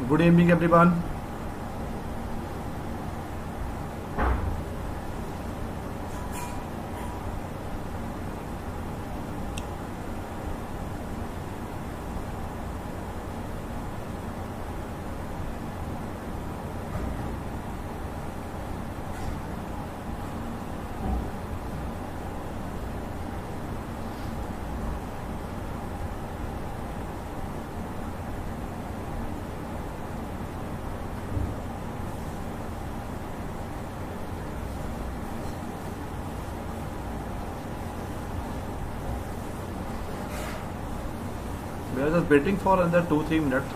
Good evening, everyone. We are just waiting for another 2-3 minutes.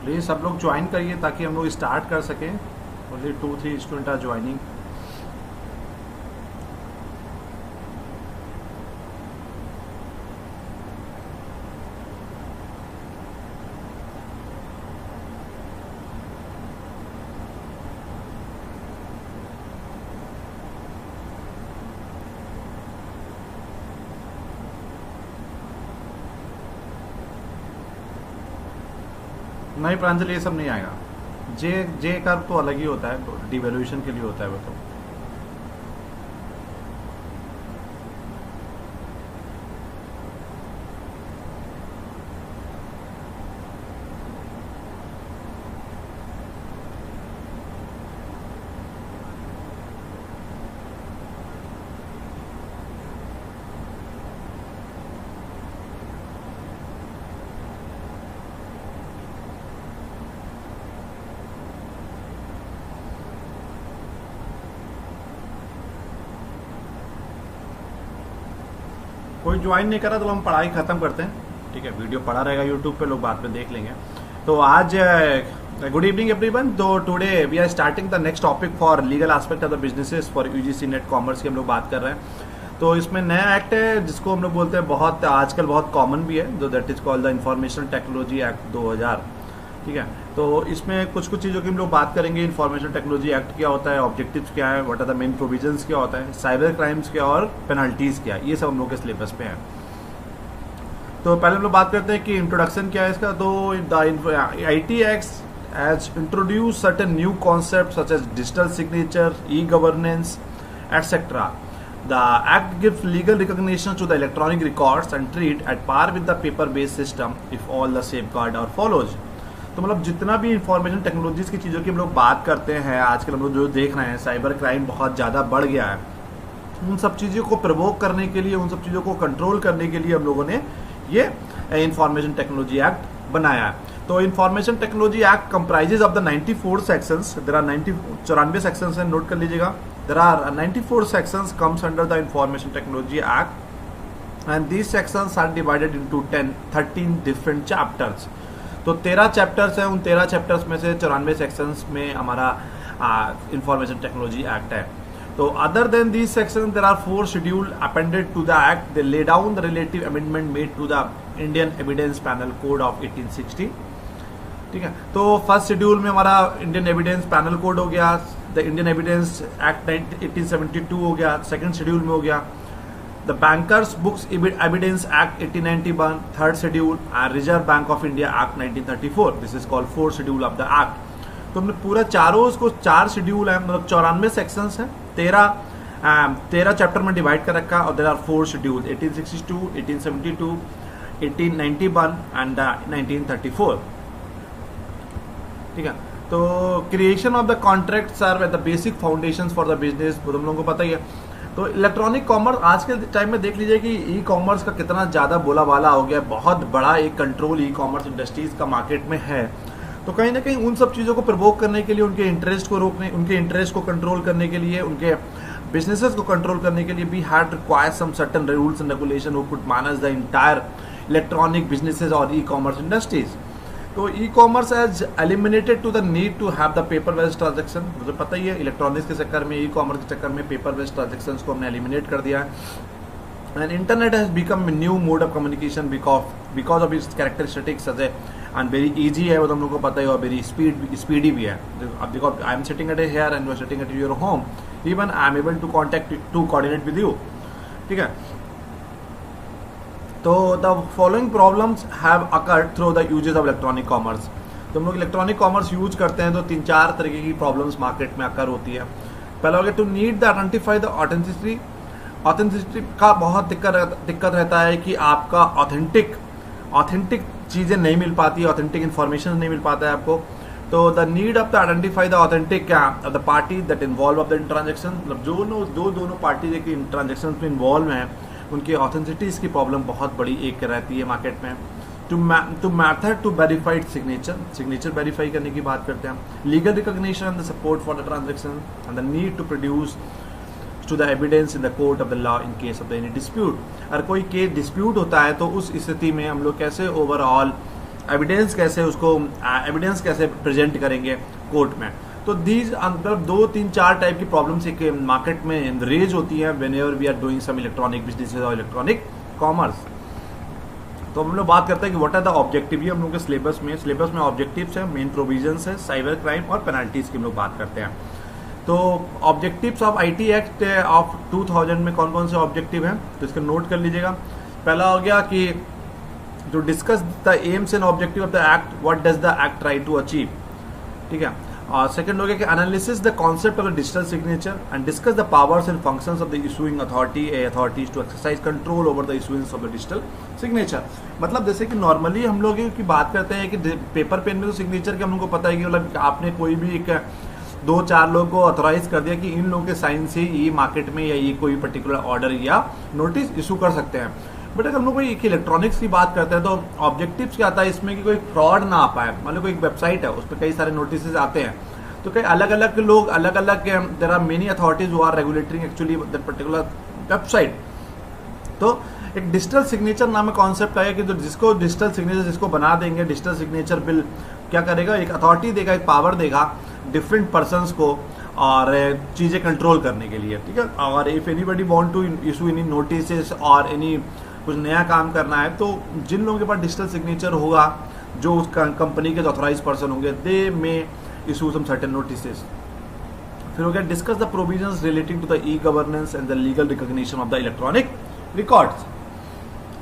Please सब लोग join करिए ताकि हम लोग स्टार्ट कर सकें. Only 2-3 student are joining. नहीं प्रांजलि, ये सब नहीं आएगा. जे जे कर्व तो अलग ही होता है, डिवैल्यूएशन के लिए होता है वो तो. कोई ज्वाइन नहीं करा तो हम पढ़ाई खत्म करते हैं. ठीक है, वीडियो पड़ा रहेगा यूट्यूब पे, लोग बाद में देख लेंगे. तो आज गुड इवनिंग एवरीवन. तो today we are starting the next topic for legal aspect of the businesses for UGC NET commerce की हम लोग बात कर रहे हैं. तो इसमें नया एक्ट है जिसको हम लोग बोलते हैं, बहुत आजकल बहुत कॉमन भी है, जो that is called the information technology act 2000. ठीक है, तो इसमें कुछ कुछ चीज़ों की हम लोग बात करेंगे. इंफॉर्मेशन टेक्नोलॉजी एक्ट क्या होता है, ऑब्जेक्टिव्स क्या है, what are the main provisions क्या होता है, साइबर क्राइम्स क्या और पेनल्टीज क्या है, ये सब हम लोग के सिलेबस पे है. तो पहले हम लोग बात करते हैं कि इंट्रोडक्शन क्या है इसका. तो the IT act has introduced certain new concepts such as digital signature, e-governance, etc. The act gives legal recognition to the electronic records and treat at par with the paper-based system if all the safeguard are followed. तो मतलब जितना भी information technologies की चीज़ों की हम लोग बात करते हैं, आजकल हम लोग जो देख रहे हैं साइबर क्राइम बहुत ज़्यादा बढ़ गया है, उन सब चीज़ों को प्रवोक करने के लिए, उन सब चीज़ों को कंट्रोल करने के लिए हम लोगों ने ये इंफॉर्मेशन टेक्नोलॉजी एक्ट बनाया है। तो information technology act comprises of the 94 sections. There are 94 sections हैं, नोट कर लीजिएगा। There are 94 sections comes under the information technology act and these sections are divided into 13 different chapters. तो 13 chapters हैं, उन 13 chapters में से 94 सेक्शंस में हमारा इंफॉर्मेशन टेक्नोलॉजी एक्ट है। तो other than these sections there are 4 schedule appended to the act. They lay down the relative amendment made to the Indian evidence panel code of 1860। ठीक है, तो फर्स्ट शेड्यूल में हमारा Indian evidence panel code हो गया, the Indian evidence act 1872 हो गया, second schedule में हो गया the bankers books evidence act 1891, third schedule and reserve bank of India act 1934। This is called fourth schedule of the act. तो हमने पूरा चारों उसको 4 शेड्यूल है, मतलब 94 सेक्शंस हैं, 13 चैप्टर में डिवाइड कर रखा और देयर आर 4 शेड्यूल 1862, 1872, 1891 एंड 1934। ठीक है, तो creation of the contracts are the basic foundations for the business, वो तुम लोगों को पता ही है। तो इलेक्ट्रॉनिक कॉमर्स आज के टाइम में देख लीजिए कि ई कॉमर्स का कितना ज़्यादा बोलाबाला हो गया, बहुत बड़ा एक कंट्रोल ई कॉमर्स इंडस्ट्रीज का मार्केट में है। तो कहीं ना कहीं उन सब चीज़ों को प्रवोक करने के लिए, उनके इंटरेस्ट को रोकने, उनके इंटरेस्ट को कंट्रोल करने के लिए, उनके बिजनेसेस को कंट्रोल करने के लिए we had require some certain rules and regulation who could manage the entire electronic businesses और ई कॉमर्स इंडस्ट्रीज। तो e commerce has eliminated to the need to have the paper based transaction. मुझे पता ही है electronics के चक्कर में, e commerce के चक्कर में पेपर बेस्ड ट्रांजेक्शंस को हमने एलिमिनेट कर दिया है। And internet has become new mode of communication because of its characteristics such and very easy है, वो तुम लोगों को पता ही, और वेरी स्पीडी भी है। अब देखो, I am sitting at here and you are sitting at your home, even I am able to coordinate with you. ठीक है, तो the following problems have occurred through the uses of electronic commerce. तो हम लोग electronic commerce use करते हैं तो 3-4 तरीके की प्रॉब्लम्स मार्केट में अकर होती है। पहला हो गया to need the identify the authenticity. Authenticity का बहुत दिक्कत रहता है कि आपका ऑथेंटिक चीज़ें नहीं मिल पाती, ऑथेंटिक इन्फॉर्मेशन नहीं मिल पाता है आपको। तो the need of the identify the authentic of the party that involve of the transaction, मतलब जो दोनों पार्टी के ट्रांजेक्शन में इन्वॉल्व हैं उनकी ऑथेंटिसिटीज की प्रॉब्लम बहुत बड़ी एक रहती है मार्केट में। Two method to verified signature verify करने की बात करते हैं। Legal recognition the support for the transaction and the need to produce to the evidence in the court of the law in case of the any dispute. अगर कोई case dispute होता है तो उस स्थिति में हम लोग कैसे ओवरऑल एविडेंस कैसे प्रेजेंट करेंगे कोर्ट में। तो दीज मतलब 2-3-4 टाइप की प्रॉब्लम्स एक मार्केट में रेज होती है whenever we are doing some electronic businesses और इलेक्ट्रॉनिक कॉमर्स। तो हम लोग बात करते हैं कि व्हाट आर द ऑब्जेक्टिव। ये हम लोग के सिलेबस में ऑब्जेक्टिव्स हैं, मेन प्रोविजंस है, साइबर क्राइम और पेनल्टीज की हम लोग बात करते हैं। तो objectives of IT act of 2000 में कौन कौन से ऑब्जेक्टिव हैं, तो इसका नोट कर लीजिएगा। पहला हो गया कि जो discuss the aims and objective of the act, what does the act try to achieve. ठीक है, और सेकंड हो गया कि analysis the concept of the digital signature and discuss the powers and functions of the issuing authorities to exercise control over the issuance of the digital signature. मतलब जैसे कि normally हम लोग की बात करते हैं कि पेपर पेन में तो सिग्नेचर के हम लोग को पता है कि मतलब आपने कोई भी एक 2-4 लोगों को ऑथोराइज कर दिया कि इन लोगों के साइन से ये मार्केट में या ये कोई पर्टिकुलर ऑर्डर या नोटिस इशू कर सकते हैं। बट अगर हम लोग कोई एक इलेक्ट्रॉनिक्स की बात करते हैं तो ऑब्जेक्टिव्स क्या आता है इसमें कि कोई फ्रॉड ना आ पाए। मान लो कोई वेबसाइट है, उस पर कई सारे नोटिस आते हैं, तो कई अलग अलग लोग अलग there are many authorities who are regulating actually that particular website. तो एक डिजिटल सिग्नेचर नाम का कॉन्सेप्ट आया कि जो जिसको डिजिटल सिग्नेचर जिसको बना देंगे, डिजिटल सिग्नेचर बिल क्या करेगा, एक अथॉरिटी देगा, एक पावर देगा डिफरेंट पर्सन्स को और चीज़ें कंट्रोल करने के लिए। ठीक है, और if anybody want to issue any notice और एनी कुछ नया काम करना है तो जिन लोगों के पास डिजिटल सिग्नेचर होगा, जो उस कंपनी के ऑथराइज पर्सन होंगे, they may issue some certain notices. फिर हो गया discuss the provisions relating to the e governance and the legal recognition of the electronic records.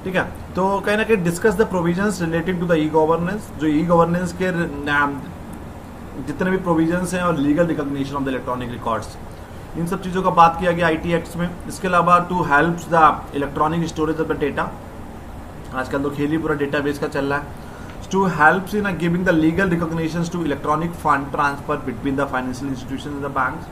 ठीक है, तो कहीं ना कहीं discuss the provisions relating to the e governance, जो ई गवर्नेंस के जितने भी प्रोविजंस हैं और legal recognition of the electronic records. इन सब चीज़ों का बात किया गया आईटी एक्ट्स में। इसके अलावा to helps the electronic storage of the data, आजकल तो खेल ही पूरा डेटाबेस का चल रहा है। To helps in giving the legal recognitions to electronic fund transfer between the financial institution in the banks,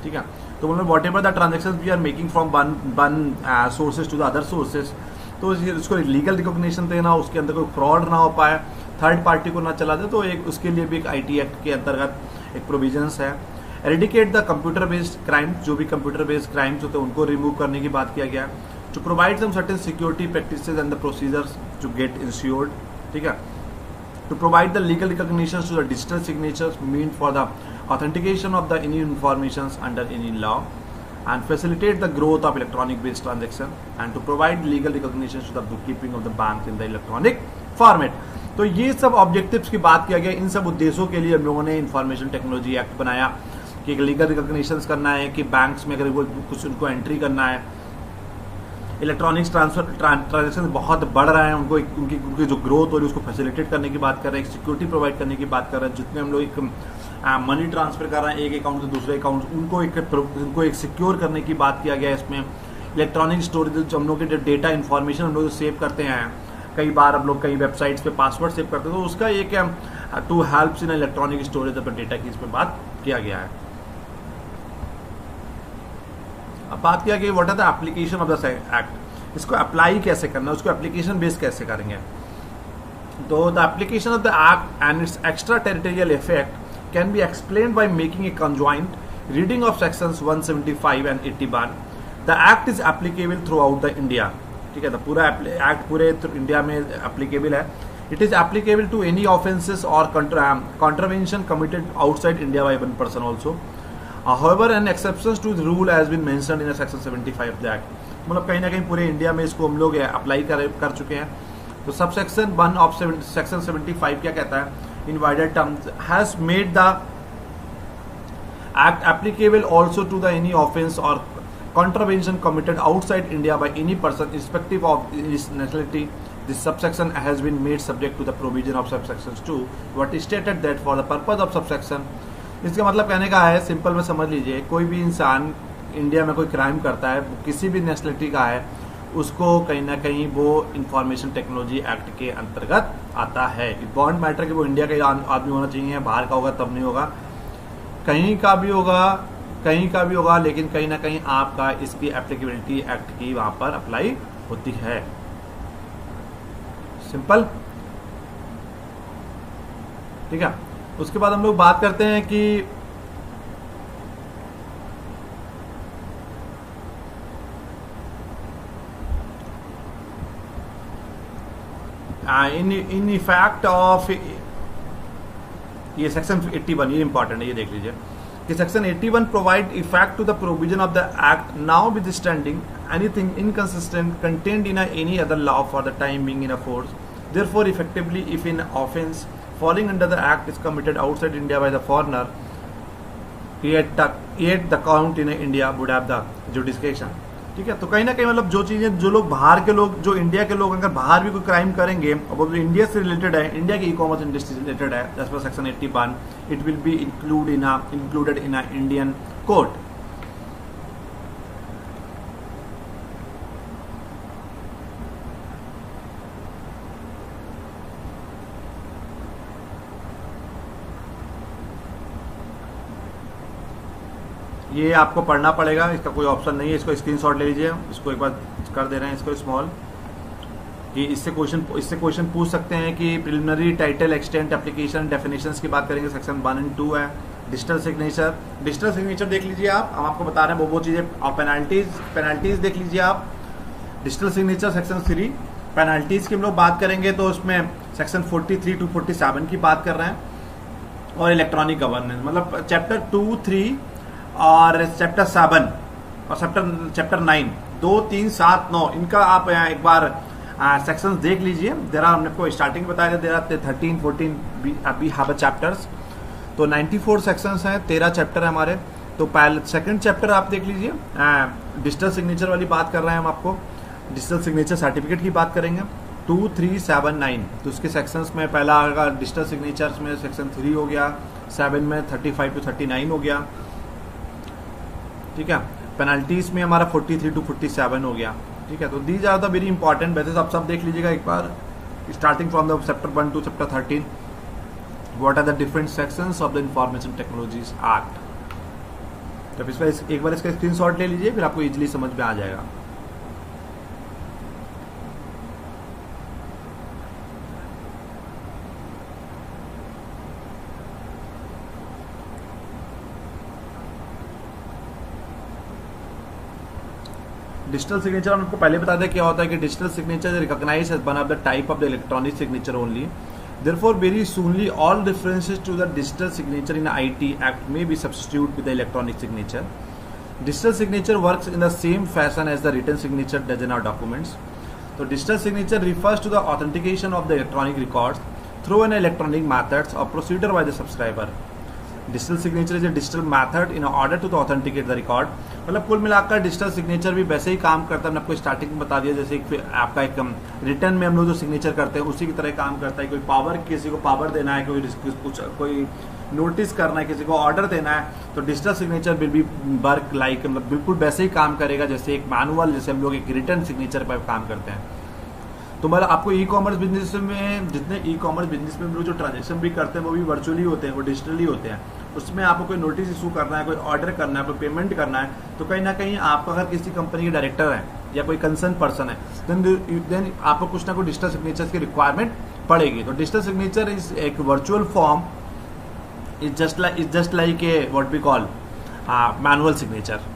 ठीक है। तो मतलब whatever the transaction we are making from one sources to the other sources, तो इसको legal recognition देना, उसके अंदर कोई फ्रॉड ना हो पाए, थर्ड पार्टी को ना चला दे, तो एक उसके लिए भी एक आईटी एक्ट के अंतर्गत एक प्रोविजंस है। Eradicate the computer based crimes, जो भी कंप्यूटर बेस्ड क्राइम्स होते हैं उनको रिमूव करने की बात किया गया है। To provide some certain security practices and the procedures to get insured, ठीक है। To provide the legal recognition to the digital signatures mean for the authentication of the any information under any law and facilitate the growth of electronic based transaction and to provide legal recognition to the bookkeeping of the bank in the electronic format। तो ये सब objectives की बात किया गया। इन सब उद्देश्यों के लिए हम लोगों ने इंफॉर्मेशन टेक्नोलॉजी एक्ट बनाया कि एक लीगल रिकॉग्निशन करना है कि बैंक्स में अगर वो कुछ उनको एंट्री करना है, इलेक्ट्रॉनिक्स ट्रांजेक्शन बहुत बढ़ रहे हैं, उनको उनकी जो ग्रोथ हो रही है उसको फैसिलिटेट करने की बात कर रहे हैं, सिक्योरिटी प्रोवाइड करने की बात कर रहे हैं। जितने हम लोग एक मनी ट्रांसफर कर रहे हैं एक अकाउंट से दूसरे अकाउंट, उनको एक सिक्योर करने की बात किया गया है इसमें। इलेक्ट्रॉनिक स्टोरेज, जो हम लोग के डेटा इन्फॉर्मेशन हम लोग सेव करते हैं, कई बार हम लोग कई वेबसाइट्स पे पासवर्ड सेव करते हैं, तो उसका एक to helps in electronic storage of data की इसमें बात किया गया है। अब बात किया गया what are the application of the act, इसको अप्लाई कैसे करना है, उसको एप्लीकेशन बेस कैसे करेंगे। तो the application of the act and its extra territorial effect can be explained by making a conjoint reading of sections 175 and 81। The act is applicable throughout the India, ठीक है। तो पूरा एक्ट पूरे India में applicable है। It is applicable to any offences or contravention committed outside India by one person also। However, an exception to the rule has been mentioned in section 75 of the act। मतलब कहीं ना कहीं पूरे India में इसको हम लोग अप्लाई कर चुके हैं। तो सब सेक्शन 1 ऑफ सेक्शन 75 क्या कहता है, in wider terms has made the act applicable also to the any offence or contravention committed outside India by any person irrespective of his nationality। This subsection has been made subject to the provision of subsection 2 what is stated that for the purpose of subsection। इसका मतलब कहने का है, simple में समझ लीजिए, कोई भी इंसान इंडिया में कोई क्राइम करता है, किसी भी नेशनलिटी का है, उसको कहीं ना कहीं वो इंफॉर्मेशन टेक्नोलॉजी एक्ट के अंतर्गत आता है। बॉन्ड मैटर कि वो इंडिया का आदमी होना चाहिए, बाहर का होगा तब नहीं होगा, कहीं का भी होगा, लेकिन कहीं ना कहीं आपका इसकी एप्लीकेबिलिटी एक्ट की वहां पर अप्लाई होती है। सिंपल, ठीक है। उसके बाद हम लोग बात करते हैं कि इन इफेक्ट ऑफ ये सेक्शन 81, ये इंपॉर्टेंट है, ये देख लीजिए कि section 81 provide effect to the provision of the act notwithstanding anything inconsistent contained in any other law for the time being in a force, therefore effectively if in offence falling under the act is committed outside India by the foreigner, yet the count in India would have the jurisdiction, ठीक है। तो कहीं ना कहीं मतलब जो चीजें, जो लोग बाहर के लोग, जो इंडिया के लोग अगर बाहर भी कोई क्राइम करेंगे और वो इंडिया से रिलेटेड है, इंडिया की ई कॉमर्स इंडस्ट्री से रिलेटेड है, as per section 81 it will be included in a Indian court. ये आपको पढ़ना पड़ेगा, इसका कोई ऑप्शन नहीं है, इसको स्क्रीनशॉट ले लीजिए, इसको एक बार कर दे रहे हैं इसको स्मॉल, कि इससे क्वेश्चन पूछ सकते हैं कि preliminary title extent application definitions की बात करेंगे, सेक्शन 1 और 2 है। डिजिटल सिग्नेचर देख लीजिए आप, हम आपको बता रहे हैं वो चीज़ें। और पेनाल्टीज देख लीजिए आप, डिजिटल सिग्नेचर सेक्शन 3, पेनाल्टीज की हम लोग बात करेंगे तो उसमें सेक्शन 43 to 47 की बात कर रहे हैं। और इलेक्ट्रॉनिक गवर्नेंस मतलब चैप्टर 2, 3 और चैप्टर 7 और चैप्टर 9, 2, 3, 7, 9 इनका आप एक बार सेक्शंस देख लीजिए। देर आर, हमने आपको स्टार्टिंग बताया, there are 13, 14 we have chapters. तो 94 सेक्शंस हैं, 13 चैप्टर है हमारे। तो पहले सेकंड चैप्टर आप देख लीजिए, डिजिटल सिग्नेचर वाली बात कर रहे हैं हम आपको, डिजिटल सिग्नेचर सर्टिफिकेट की बात करेंगे 2, 3, 7, 9। तो उसके सेक्शंस में पहला आएगा डिजिटल सिग्नेचर्स में सेक्शन 3 हो गया, 7 में 35 to 39 हो गया, ठीक है। पेनल्टीज में हमारा 43 to 47 हो गया, ठीक है। तो these are the very important, वैसे सब देख लीजिएगा एक बार, starting from the chapter 1 to chapter 13, what are the different sections of the information technologies act. तो एक बार इसका स्क्रीनशॉट ले लीजिए, फिर आपको इजीली समझ में आ जाएगा। डिजिटल सिग्नेचर हम आपको पहले बता दें क्या होता है कि digital signature recognise as one of the type of the electronic signature only, therefore very soonly all references to the digital signature in IT Act may be substituted with the electronic signature. Digital signature works in the same fashion as the written signature does in our documents. So digital signature refers to the authentication of the electronic records through an electronic methods or procedure by the subscriber. Digital signature is a digital method in order to authenticate the record. मतलब कुल मिलाकर digital signature भी वैसे ही काम करता है, मैंने आपको स्टार्टिंग में बता दिया, जैसे आपका एक रिटर्न में हम लोग जो सिग्नेचर करते हैं उसी की तरह काम करता है। कोई पावर, किसी को पावर देना है, कोई नोटिस करना है, किसी को ऑर्डर देना है, तो digital signature will be work like, मतलब बिल्कुल वैसे ही काम करेगा जैसे एक मैनुअल, जैसे हम लोग एक रिटर्न सिग्नेचर पर काम करते हैं। तो मतलब आपको ई कॉमर्स बिजनेस में, जितने ई कॉमर्स बिजनेस में हम लोग जो ट्रांजेक्शन भी करते हैं वो भी वर्चुअली होते हैं, वो डिजिटली होते हैं। उसमें आपको कोई नोटिस इशू करना है, कोई ऑर्डर करना है, कोई पेमेंट करना है, तो कहीं ना कहीं आप अगर किसी कंपनी के डायरेक्टर हैं या कोई कंसर्न पर्सन है, देन आपको कुछ ना कुछ डिजिटल सिग्नेचर की रिक्वायरमेंट पड़ेगी। तो डिजिटल सिग्नेचर इज एक virtual form, is just like a what we call manual signature.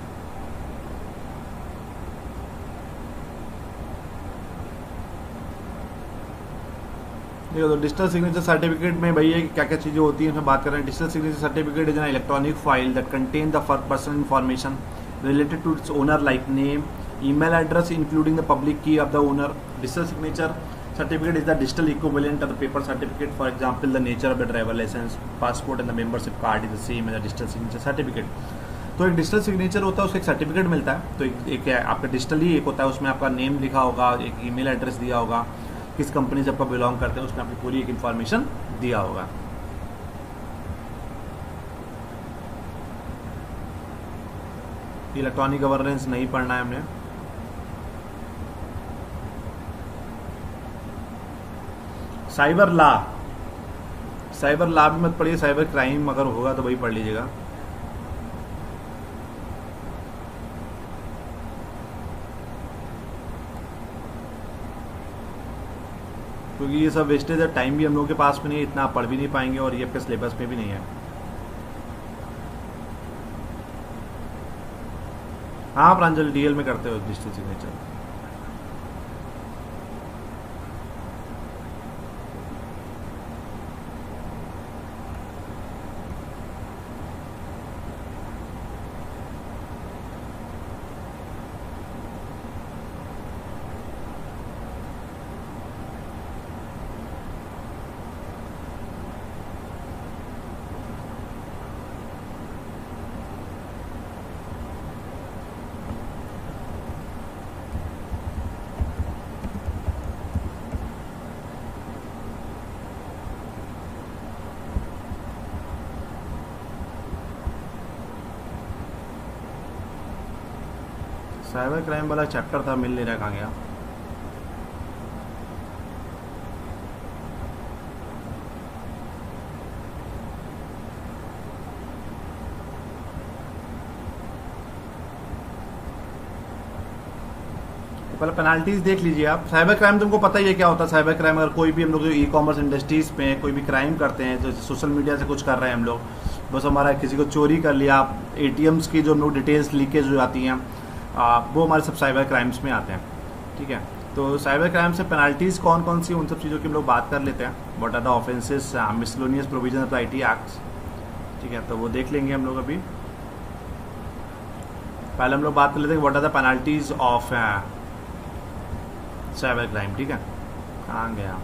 देखो, तो डिजिटल सिग्नेचर सर्टिफिकेट में भैया क्या क्या चीज़ें होती हैं, उसमें बात कर रहे हैं। Digital signature certificate is an electronic file that contain the personal information related to its owner like name, email address including the public key of the owner. Digital signature certificate is the digital equivalent of the paper certificate. For example, the nature of the driver licence, passport and the membership card is the same as the digital signature certificate. तो एक digital signature होता है, उसका एक certificate मिलता है। तो एक आपका डिजिटली एक होता है, उसमें आपका नेम लिखा होगा, एक ईमेल एड्रेस दिया होगा, किस कंपनी से आपका बिलोंग करते हैं, उसमें आपकी पूरी एक इन्फॉर्मेशन दिया होगा। इलेक्ट्रॉनिक गवर्नेंस नहीं पढ़ना है हमने। साइबर लॉ भी मत पढ़िए, साइबर क्राइम अगर होगा तो वही पढ़ लीजिएगा। क्योंकि ये सब वेस्टेज है, टाइम भी हम लोगों के पास में नहीं है, इतना आप पढ़ भी नहीं पाएंगे और ये आपके सिलेबस में भी नहीं है। हाँ प्रांजल, डीएल में करते हो डिजिटल सिग्नेचर। साइबर क्राइम वाला चैप्टर था, मिल नहीं रहा, कहाँ गया। पहले पेनाल्टीज देख लीजिए आप। साइबर क्राइम तुमको पता ही है क्या होता है। साइबर क्राइम अगर कोई भी हम लोग जो ई कॉमर्स इंडस्ट्रीज में कोई भी क्राइम करते हैं, जो सोशल मीडिया से कुछ कर रहे हैं हम लोग, बस हमारा किसी को चोरी कर लिया, एटीएम्स की जो हम लोग डिटेल्स लीकेज हो जाती हैं, वो हमारे सब साइबर क्राइम्स में आते हैं। ठीक है, तो साइबर क्राइम से पेनाल्टीज़ कौन कौन सी, उन सब चीज़ों की हम लोग बात कर लेते हैं। What are the offences, miscellaneous provision of the IT acts. ठीक है, तो वो देख लेंगे हम लोग अभी। पहले हम लोग बात कर लेते हैं what are the penalties of cyber crime. ठीक है, कहाँ गया।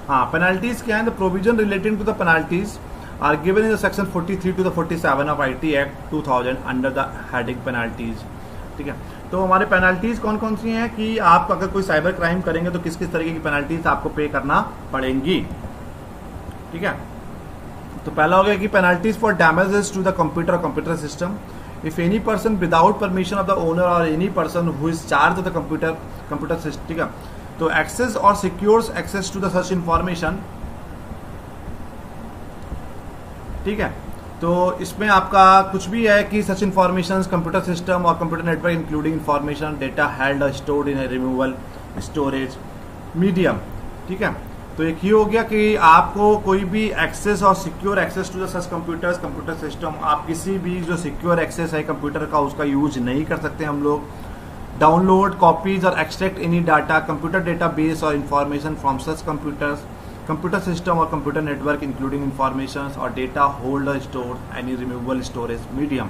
हाँ, पेनाल्टीज क्या है। The provision relating to the penalties are given in the section 43 to the 47 of IT act 2000 under the heading penalties. ठीक है, तो हमारे पेनाल्टीज कौन कौन सी हैं कि आप अगर कोई साइबर क्राइम करेंगे तो किस किस तरीके की पेनाल्टीज आपको पे करना पड़ेंगी। ठीक है। तो पहला हो गया कि penalties for damages to the computer और computer system if any person without permission of the owner और any person who is charge of the computer system, ठीक है, तो एक्सेस और secures access to the such information, ठीक है। तो इसमें आपका कुछ भी है कि सच इंफॉर्मेशन कंप्यूटर सिस्टम और computer network including information data held और stored in a removal storage medium, ठीक है। तो एक ही हो गया कि आपको कोई भी एक्सेस और secure access to the such computers computer system, आप किसी भी जो सिक्योर एक्सेस है कंप्यूटर का उसका यूज नहीं कर सकते हम लोग। डाउनलोड कॉपीज और extract any data computer database और information from such computers computer system और कंप्यूटर नेटवर्क इंक्लूडिंग इंफॉर्मेशन और डेटा होल्ड और store any removable storage medium,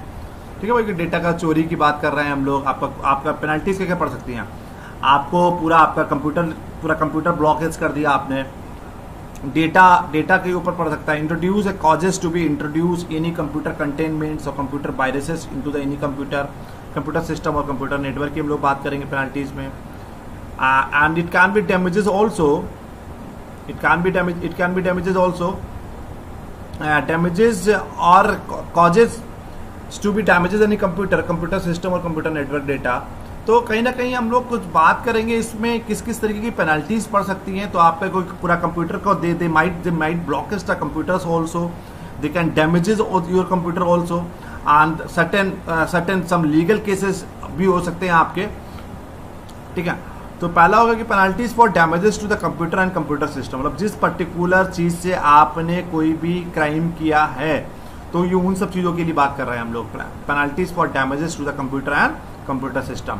ठीक है भाई। डेटा का चोरी की बात कर रहे हैं हम लोग। आपका पेनल्टीज क्या क्या पड़ सकती हैं। आपको आपका कंप्यूटर ब्लॉकेज कर दिया आपने, डेटा के ऊपर पड़ सकता है। Introduce a causes to be introduce any computer contaminants और computer viruses into the any computer system और कंप्यूटर नेटवर्क की हम लोग बात करेंगे पेनल्टीज में। And it can be damages also, damages or causes to be damages any computer system और computer network data. तो कहीं ना कहीं हम लोग कुछ बात करेंगे इसमें किस किस तरीके की पेनल्टीज पड़ सकती हैं। तो आपका कोई पूरा कंप्यूटर को they might blockage the computers also, they can damages your computer also and certain some legal cases भी हो सकते हैं आपके, ठीक है। तो पहला होगा कि penalties for damages to the computer and computer system, मतलब जिस पर्टिकुलर चीज से आपने कोई भी क्राइम किया है तो ये उन सब चीजों के लिए बात कर रहे हैं हम लोग। Penalties for damages to the computer and computer system.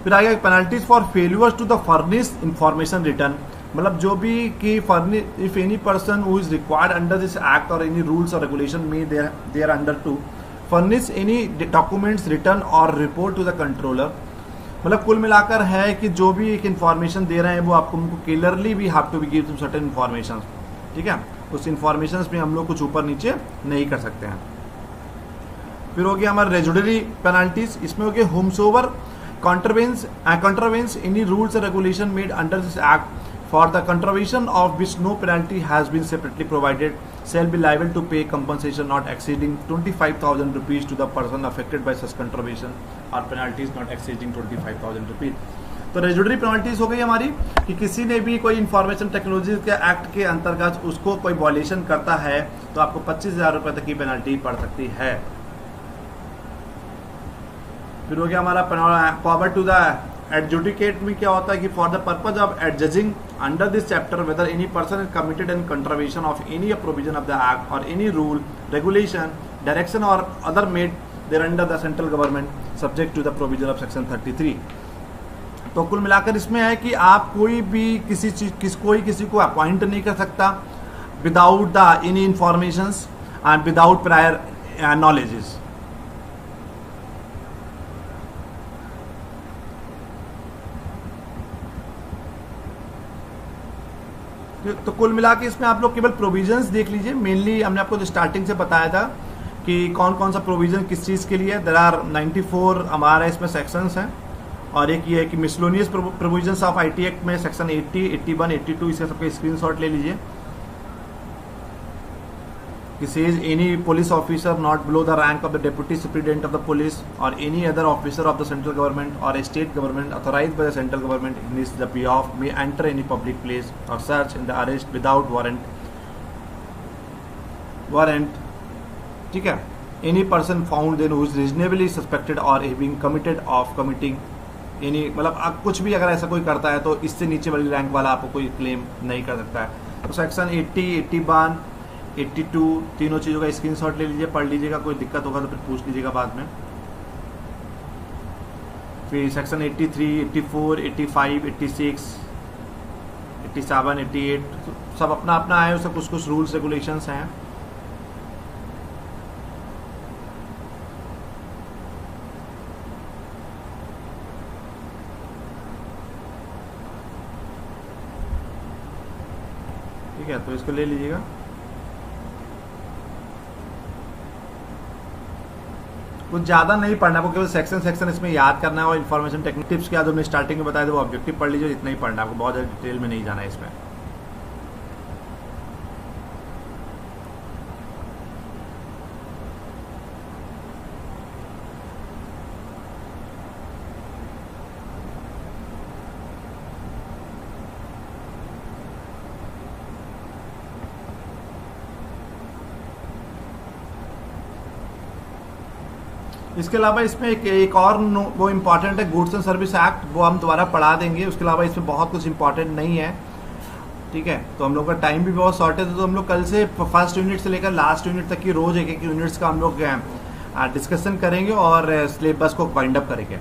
फिर आगे penalties for failures to the furnish information return, मतलब जो भी कि if any person who is required under this act और एनी रूल्स और रेगुलेशन में they are under to furnish any documents return और रिपोर्ट टू द कंट्रोलर, मतलब कुल मिलाकर है कि जो भी एक इन्फॉर्मेशन दे रहे हैं वो आपको उनको क्लियरली भी have to be give certain information, ठीक है। उस इन्फॉर्मेशन में हम लोग कुछ ऊपर नीचे नहीं कर सकते हैं। फिर हो गया हमारा रेजुडरी पेनल्टीज, इसमें हो गया होमसोवर contravenes any rules or regulation made under this act for the contravention of which no penalty has been separately provided shall be liable to pay compensation not exceeding 25,000 rupees to the person affected by such contravention or penalties not exceeding 25,000 rupees। तो रेजुडरी penalties हो गई हमारी कि किसी ने भी कोई information technology के एक्ट के अंतर्गत उसको कोई वॉयलेशन करता है तो आपको 25,000 रुपए तक की पेनल्टी पड़ सकती है। फिर हो गया हमारा पावर टू द एडजुडिकेट में क्या होता है कि for the purpose of adjudging under this chapter whether any person is committed in contravention of any provision of the act और एनी रूल रेगुलेशन डायरेक्शन और order made thereunder the central government subject to the provision of section 33। तो कुल मिलाकर इसमें है कि आप कोई भी किसी को अपॉइंट नहीं कर सकता without the any informations and without prior knowledges. तो कुल मिला के इसमें आप लोग केवल प्रोविजंस देख लीजिए। मेनली हमने आपको जो स्टार्टिंग से बताया था कि कौन कौन सा प्रोविजन किस चीज़ के लिए। देयर आर 94 हमारा इसमें सेक्शंस हैं और एक ये है कि मिसलोनियस प्रोविजंस ऑफ आईटी एक्ट में सेक्शन 80, 81, 82 इसका सबका स्क्रीनशॉट ले लीजिए। Says any police officer not below the rank of the deputy superintendent of the police or any other officer of the central government or a state government authorized by the central government in his the behalf may enter any public place or search in the arrest without warrant, ठीक है। any person found then who is reasonably suspected or having committing any, मतलब आप कुछ भी अगर ऐसा कोई करता है तो इससे नीचे वाली रैंक वाला आपको कोई क्लेम नहीं कर सकता है। तो सेक्शन 80, 81, 82 तीनों चीज़ों का स्क्रीनशॉट ले लीजिए, पढ़ लीजिएगा। कोई दिक्कत होगा तो फिर पूछ लीजिएगा बाद में। फिर सेक्शन 83, 84, 85, 86, 87, 88 सब अपना अपना है, उसका कुछ कुछ रूल्स रेगुलेशंस हैं। ठीक है, तो इसको ले लीजिएगा। कुछ ज़्यादा नहीं पढ़ना, आपको केवल सेक्शन इसमें याद करना है और इन्फॉर्मेशन टेक्निक टिप्स के बाद हमने स्टार्टिंग में बताया था वो ऑब्जेक्टिव पढ़ लीजिए, इतना ही पढ़ना है आपको, बहुत ज़्यादा डिटेल में नहीं जाना है इसमें। इसके अलावा इसमें एक और वो इम्पॉर्टेंट है, गुड्स एंड सर्विस एक्ट, वो हम दोबारा पढ़ा देंगे। उसके अलावा इसमें बहुत कुछ इंपॉर्टेंट नहीं है, ठीक है। तो हम लोग का टाइम भी बहुत शॉर्टेज है, तो हम लोग कल से फर्स्ट यूनिट से लेकर लास्ट यूनिट तक की रोज एक यूनिट्स का हम लोग डिस्कशन करेंगे और सिलेबस को वाइंड अप करेंगे।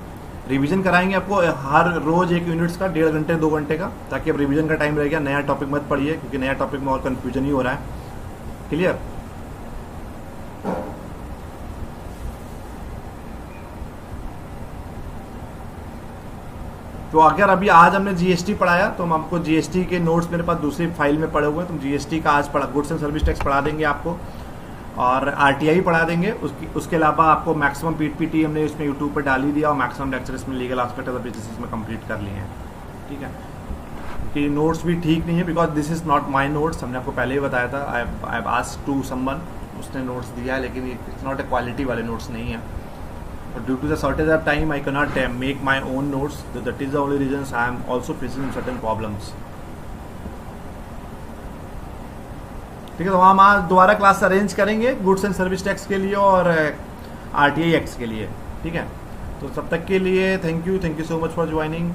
रिवीजन कराएंगे आपको हर रोज एक यूनिट्स का 1.5 घंटे 2 घंटे का, ताकि अब रिवीजन का टाइम रहेगा। नया टॉपिक मत पढ़िए, क्योंकि नया टॉपिक में और कंफ्यूजन ही हो रहा है। क्लियर? तो अगर अभी आज हमने जीएसटी पढ़ाया, तो हम आपको जीएसटी के नोट्स मेरे पास दूसरी फाइल में पड़े हुए हैं, तो जीएसटी का आज पढ़ा, गुड्स एंड सर्विस टैक्स पढ़ा देंगे आपको, और आरटीआई पढ़ा देंगे। उसके अलावा आपको मैक्सिमम पीटी हमने इसमें यूट्यूब पर डाल ही दिया, और मैक्सिमम लेक्चर इसमें legal aspect of the business में कंप्लीट कर लिए हैं, ठीक है। कि नोट्स भी ठीक नहीं है, because this is not my notes, हमने आपको पहले ही बताया था। I have asked to someone, उसने नोट्स दिया है, लेकिन इट्स नॉट ए क्वालिटी वाले नोट्स नहीं है। But due to the shortage of time, I cannot make my own notes. That is the only reasons I am also facing certain problems. ठीक है, तो हम आज दोबारा क्लास अरेंज करेंगे गुड्स एंड सर्विस टैक्स के लिए और आरटीआई एक्ट के लिए, ठीक है। तो तब तक के लिए thank you so much for joining.